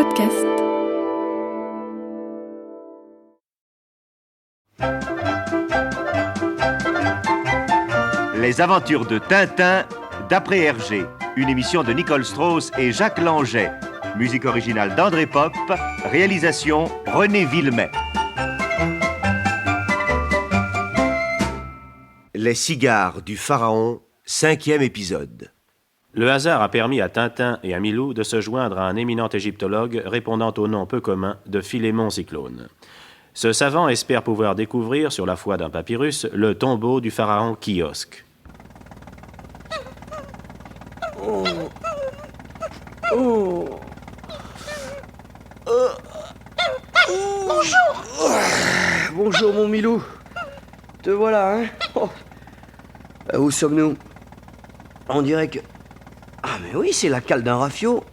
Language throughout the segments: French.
podcast. Les aventures de Tintin d'après Hergé, une émission de Nicole Strauss et Jacques Langeais. Musique originale d'André Pop, réalisation René Villemet. Les cigares du pharaon, 5e épisode. Le hasard a permis à Tintin et à Milou de se joindre à un éminent égyptologue répondant au nom peu commun de Philémon Cyclone. Ce savant espère pouvoir découvrir, sur la foi d'un papyrus, le tombeau du pharaon Kiosque. Bonjour mon Milou. Te voilà, hein. Où sommes-nous? On dirait que... Ah mais oui, c'est la cale d'un rafio.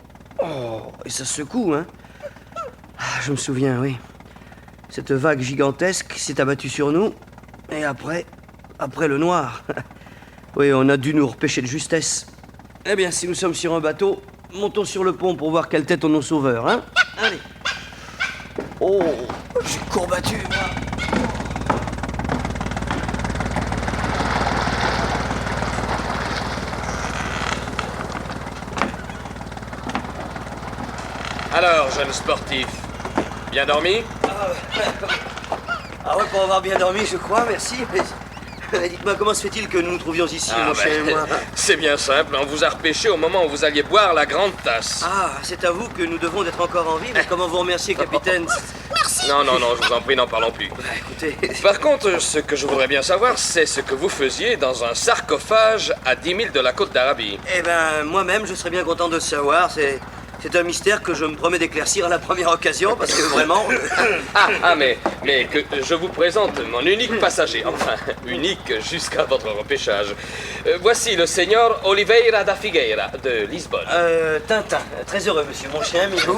Oh, et ça secoue, hein. Je me souviens, oui. Cette vague gigantesque s'est abattue sur nous. Et après le noir. Oui, on a dû nous repêcher de justesse. Eh bien, si nous sommes sur un bateau, montons sur le pont pour voir quelle tête ont nos sauveurs, hein. Allez. Oh, je suis courbattu, moi. Alors, jeune sportif, bien dormi? Ah ouais, pour avoir bien dormi, je crois, merci. Mais dites-moi, comment se fait-il que nous nous trouvions ici, mon cher et moi? C'est bien simple, on vous a repêché au moment où vous alliez boire la grande tasse. Ah, c'est à vous que nous devons d'être encore en vie, mais comment vous remercier, capitaine? Non, je vous en prie, n'en parlons plus. Écoutez... Par contre, ce que je voudrais bien savoir, c'est ce que vous faisiez dans un sarcophage à 10 000 de la côte d'Arabie. Eh ben, moi-même, je serais bien content de le savoir, c'est un mystère que je me promets d'éclaircir à la première occasion, parce que vraiment... mais que je vous présente mon unique passager, enfin, unique jusqu'à votre repêchage. Voici le seigneur Oliveira da Figueira, de Lisbonne. Tintin, très heureux, monsieur, mon chien, Milou.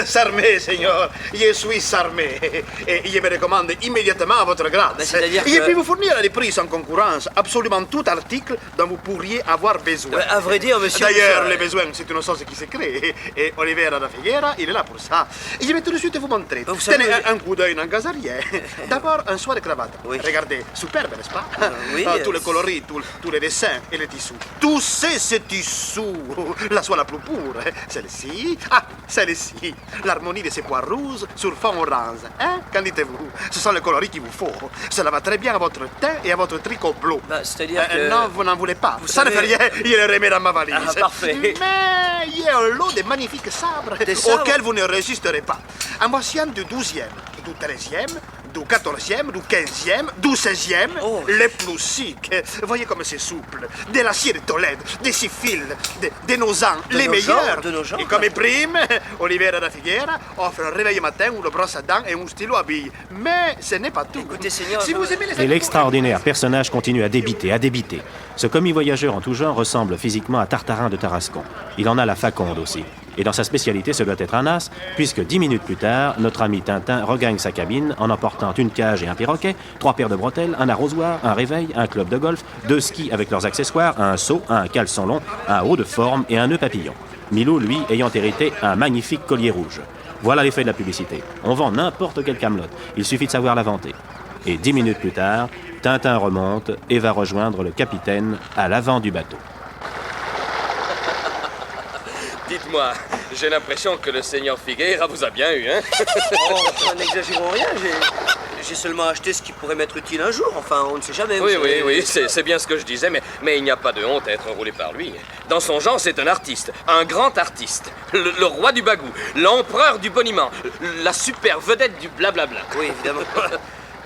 Sarmé, Seigneur, je suis Sarmé, et je me recommande immédiatement à votre grâce. C'est-à-dire que... Je puis vous fournir à des prix sans concurrence absolument tout article dont vous pourriez avoir besoin. À vrai dire, monsieur... D'ailleurs, les besoins, c'est une chose qui se crée. Et Oliveira da Figueira, il est là pour ça. Je vais tout de suite vous montrer. Vous savez... Tenez un coup d'œil dans Gazarier. D'abord, un soie de cravate. Oui. Regardez, superbe, n'est-ce pas? Oui. Tous les coloris, tous les dessins et les tissus. Tous ces tissus. La soie la plus pure. Celle-ci. Ah, celle-ci. L'harmonie de ces pois rouges sur fond orange. Hein? Qu'en dites-vous? Ce sont les coloris qu'il vous faut. Cela va très bien à votre teint et à votre tricot bleu. C'est-à-dire que... Non, vous n'en voulez pas. Vous Ça savez... ne fait rien. Il le remet dans ma valise. Ah, parfait. Mais il y a un lot de magnifiques sabres auxquels vous ne résisterez pas. En voici un du 12e, du 13e, du 14e, du 15e, du 16e, les plus chics. Voyez comme c'est souple. De l'acier de Tolède, des six-fils, de nos ans, les meilleurs. De nos gens. Et comme prime, Oliveira da Figueira offre un réveil matin où le brosse à dents et un stylo à billes. Mais ce n'est pas tout. Écoutez, Seigneur... Si vous aimez les Et l'extraordinaire personnage continue à débiter. Ce commis-voyageur en tout genre ressemble physiquement à Tartarin de Tarascon. Il en a la faconde aussi. Et dans sa spécialité, ce doit être un as, puisque 10 minutes plus tard, notre ami Tintin regagne sa cabine en emportant une cage et un perroquet, 3 paires de bretelles, un arrosoir, un réveil, un club de golf, 2 skis avec leurs accessoires, un seau, un caleçon long, un haut de forme et un nœud papillon. Milou, lui, ayant hérité un magnifique collier rouge. Voilà l'effet de la publicité. On vend n'importe quelle camelote. Il suffit de savoir la vanter. Et 10 minutes plus tard, Tintin remonte et va rejoindre le capitaine à l'avant du bateau. Dites-moi, j'ai l'impression que le seigneur Figueira vous a bien eu, hein? N'exagérons rien, j'ai seulement acheté ce qui pourrait m'être utile un jour, enfin, on ne sait jamais. Oui, c'est bien ce que je disais, mais il n'y a pas de honte à être roulé par lui. Dans son genre, c'est un artiste, un grand artiste, le roi du bagou, l'empereur du boniment, la super vedette du blablabla. Oui, évidemment.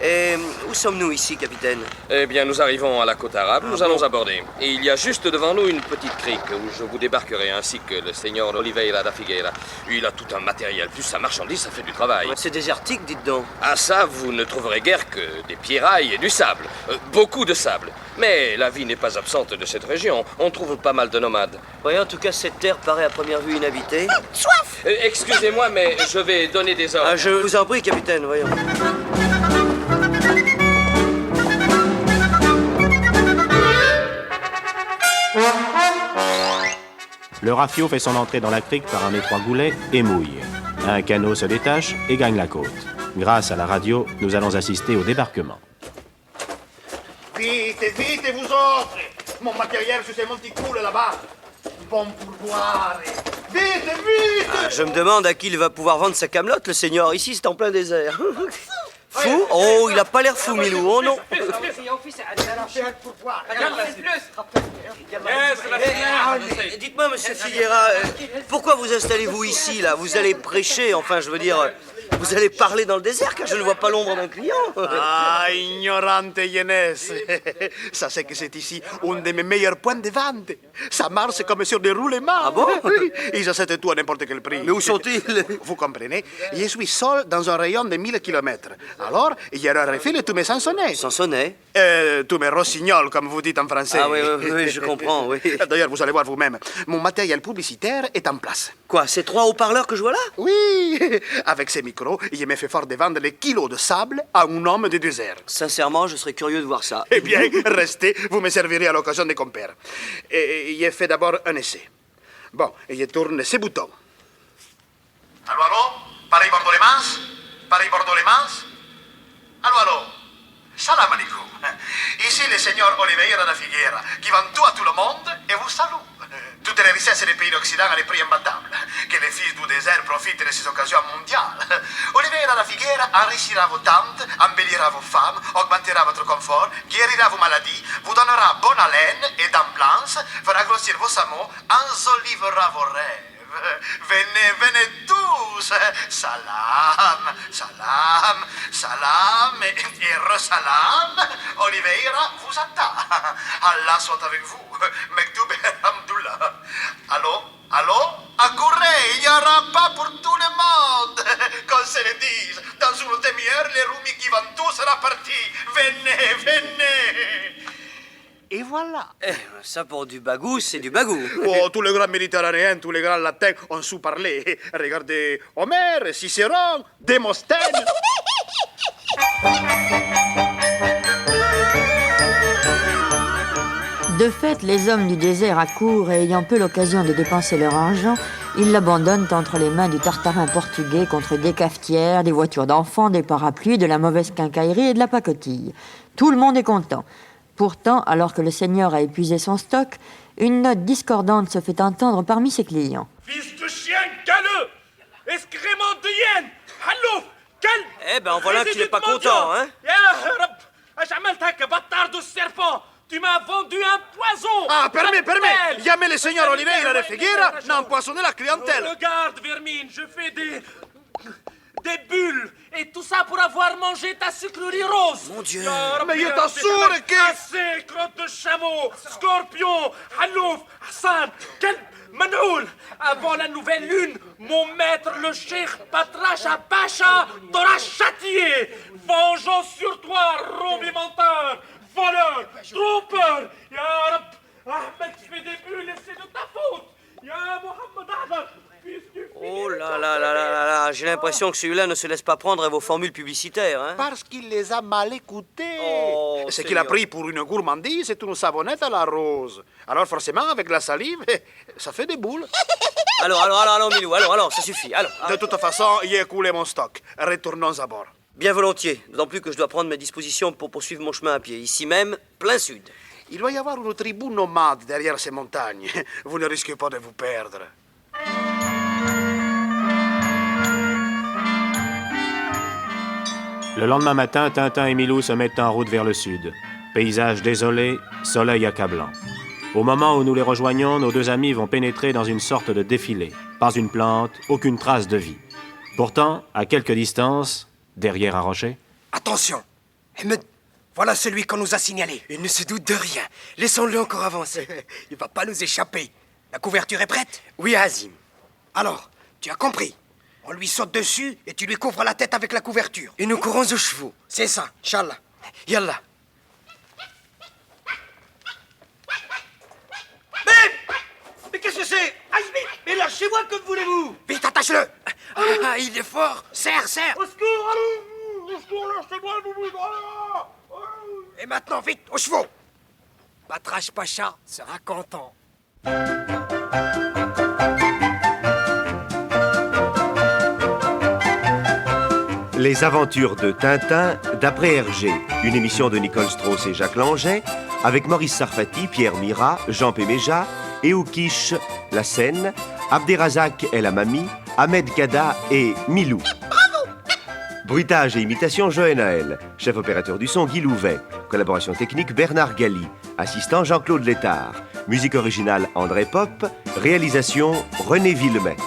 Et où sommes-nous ici, capitaine? Eh bien, nous arrivons à la côte arabe, nous allons aborder. Et il y a juste devant nous une petite crique où je vous débarquerai, ainsi que le seigneur Oliveira da Figueira. Il a tout un matériel, plus sa marchandise, ça fait du travail. C'est désertique, dites donc. À ça, vous ne trouverez guère que des pierrailles et du sable. Beaucoup de sable. Mais la vie n'est pas absente de cette région. On trouve pas mal de nomades. Oui, en tout cas, cette terre paraît à première vue inhabitée. Soif! Excusez-moi, mais je vais donner des ordres. Je vous en prie, capitaine, voyons. Le rafio fait son entrée dans la crique par un étroit goulet et mouille. Un canot se détache et gagne la côte. Grâce à la radio, nous allons assister au débarquement. Vite, vite, vous autres! Mon matériel sur ces monticules là-bas. Bon pourboire. Vite, vite! Ah, je me demande à qui il va pouvoir vendre sa camelote, le seigneur. Ici, c'est en plein désert. Fou? Oh, il a pas l'air fou, Milou. Oh non. Dites-moi, monsieur Figuera, pourquoi vous installez-vous ici, là? Vous allez prêcher, enfin, je veux dire, vous allez parler dans le désert, car je ne vois pas l'ombre d'un client. Ah, ignorante jeunesse. Ça, c'est que c'est ici un de mes meilleurs points de vente. Ça marche comme sur des roulements. Ah bon? Oui, ils achètent tout à n'importe quel prix. Mais où sont-ils? Vous comprenez? Je suis seul dans un rayon de 1000 kilomètres. Alors, je leur refile tous mes chansonnets. Sansonnet? Tous mes rossignols, comme vous dites en français. Ah oui, oui, oui, je comprends, oui. D'ailleurs, vous allez voir vous-même. Mon matériel publicitaire est en place. Quoi, ces 3 haut-parleurs que je vois là? Oui, avec ces micros, il me fait fort de vendre les kilos de sable à un homme du désert. Sincèrement, je serais curieux de voir ça. Eh bien, restez, vous me servirez à l'occasion des compères. Et il fait d'abord un essai. Bon, et je tourne ces boutons. Allô, allô? Paris-Bordeaux-les-Mans? Paris-Bordeaux-les-Mans? Allô, allô? Salam alaikum. Ici le seigneur Oliveira da Figuera, qui vend tout à tout le monde et vous salue. Toutes les richesses des pays d'Occident à des prix imbattables. Que les fils du désert profitent de ces occasions mondiales. Oliveira da Figuera enrichira vos tentes, embellira vos femmes, augmentera votre confort, guérira vos maladies, vous donnera bonne haleine et dents blanches, fera grossir vos sameaux, ensolivera vos rêves. Venez, venez tous. Salam, salam, salam et re-salam. Oliveira vous attend. Allah soit avec vous. Mektoub et Hamdoullah. Allô? Allô? Accourez, il n'y aura pas pour tout le monde. Qu'on se le dise, dans une demi-heure, les roumis qui vendent tout sera parti. Venez, venez. Et voilà. Ça, pour du bagou, c'est du bagou. Oh, tous les grands méditerranéens, tous les grands latins ont su parler. Regardez Homère, Cicéron, Démosthène. De fait, les hommes du désert accourent et ayant peu l'occasion de dépenser leur argent, ils l'abandonnent entre les mains du tartarin portugais contre des cafetières, des voitures d'enfants, des parapluies, de la mauvaise quincaillerie et de la pacotille. Tout le monde est content. Pourtant, alors que le seigneur a épuisé son stock, une note discordante se fait entendre parmi ses clients. Fils de chien galeux! Excrément de hyène! Hallo! Calme! Eh ben, en voilà qui n'est pas content, hein? Bâtard de serpent! Tu m'as vendu un poison! Ah, permets. Jamais le seigneur Oliveira de Figuera n'a empoisonné la clientèle. Regarde, vermine, je fais des bulles! Et tout ça pour avoir mangé ta sucrerie rose! Mon Dieu! Mais je t'assure que... Assez, crotte de chameau, scorpion, halouf, Hassan, quel manoul! Avant la nouvelle lune, mon maître, le cheikh Patracha Pacha, t'aura châtié! Vengeance sur toi, rombi menteur, voleur, trompeur! Ya Rab, Ahmed fait des bulles et c'est de ta faute! Ya Mohamed Ahmed, fils du fils... Oh là là là là là là, j'ai l'impression que celui-là ne se laisse pas prendre à vos formules publicitaires, hein? Parce qu'il les a mal écoutés. Oh, Ce qu'il a Seigneur. pris pour une gourmandise, c'est une savonnette à la rose. Alors forcément, avec la salive, ça fait des boules. Alors, Milou, alors, ça suffit. Alors, De toute façon, il a écoulé mon stock. Retournons à bord. bien volontiers, d'autant plus que je dois prendre mes dispositions pour poursuivre mon chemin à pied. Ici même, plein sud. Il doit y avoir une tribu nomade derrière ces montagnes. Vous ne risquez pas de vous perdre. Le lendemain matin, Tintin et Milou se mettent en route vers le sud. Paysage désolé, soleil accablant. Au moment où nous les rejoignons, nos deux amis vont pénétrer dans une sorte de défilé. Pas une plante, aucune trace de vie. Pourtant, à quelque distance, derrière un rocher... Attention! Ahmed, voilà celui qu'on nous a signalé. Il ne se doute de rien. Laissons-le encore avancer. Il va pas nous échapper. La couverture est prête? Oui, Azim. Alors, tu as compris. On lui saute dessus et tu lui couvres la tête avec la couverture. Et nous courons aux chevaux. C'est ça, Inch'Allah. Yallah. Mais qu'est-ce que c'est? Mais lâchez-moi, que voulez-vous? Vite, attache-le! Ah, il est fort! Serre! Au secours, allô! Au secours, lâchez-moi, Et maintenant, vite, aux chevaux! Batrache Pacha sera content. Les aventures de Tintin d'après Hergé, une émission de Nicole Strauss et Jacques Langeais, avec Maurice Sarfati, Pierre Mira, Jean Péméja, Eoukish, la scène, Abderrazak et la mamie, Ahmed Kada et Milou. Bruitage et imitation Joël. Chef opérateur du son Guy Louvet. Collaboration technique Bernard Galli. Assistant Jean-Claude Létard. Musique originale André Pop. Réalisation René Villemet.